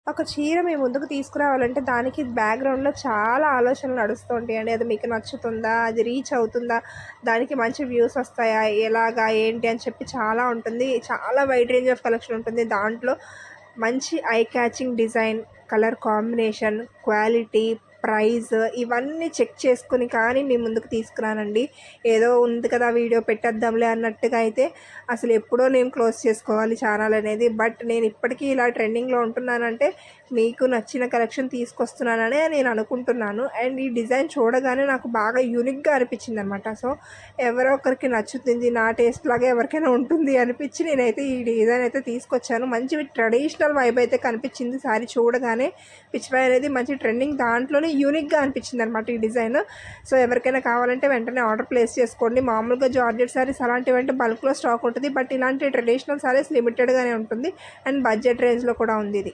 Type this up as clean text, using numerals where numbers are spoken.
ఒక చీర మీ ముందుకు తీసుకురావాలంటే దానికి బ్యాక్‌గ్రౌండ్‌లో చాలా ఆలోచనలు నడుస్తూ ఉంటాయండి. అది మీకు నచ్చుతుందా? అది రీచ్ అవుతుందా? దానికి మంచి వ్యూస్ వస్తాయా? ఎలాగా? ఏంటి? అని చెప్పి చాలా ఉంటుంది. చాలా వైడ్ రేంజ్ ఆఫ్ కలెక్షన్ ఉంటుంది. దాంట్లో మంచి I catching design, colour combination, quality, price ఇవన్నీ చెక్ చేసుకొని కానీ మీ ముందుకు తీసుకురానండి. ఏదో ఉంది కదా వీడియో పెట్టేద్దాంలే అన్నట్టుగా అయితే అసలు ఎప్పుడో నేను క్లోజ్ చేసుకోవాలి ఛానల్ అనేది. బట్ నేను ఇప్పటికీ ఇలా ట్రెండింగ్‌లో ఉంటున్నానంటే మీకు నచ్చిన కలెక్షన్ తీసుకొస్తున్నాననే నేను అనుకుంటున్నాను. అండ్ ఈ డిజైన్ చూడగానే నాకు బాగా యూనిక్‌గా అనిపించిందనమాట. సో, ఎవరో ఒకరికి నచ్చుతుంది, నా టేస్ట్ లాగా ఎవరికైనా ఉంటుంది అనిపించి నేనైతే ఈ డిజైన్ అయితే తీసుకొచ్చాను. మంచి ట్రెడిషనల్ వైబ్ అయితే కనిపించింది శారీ చూడగానే. పిచ్చివాయ్ అనేది మంచి ట్రెండింగ్, దాంట్లోనే యూనిక్‌గా అనిపించిందనమాట ఈ డిజైన్. సో, ఎవరికైనా కావాలంటే వెంటనే ఆర్డర్ ప్లేస్ చేసుకోండి. మామూలుగా జార్జెట్ శారీస్ అలాంటివంటే బల్క్‌లో స్టాక్ ఉంటుంది. బట్ ఇలాంటి ట్రెడిషనల్ శారీస్ లిమిటెడ్‌గానే ఉంటుంది. అండ్ బడ్జెట్ రేంజ్‌లో కూడా ఉంది ఇది.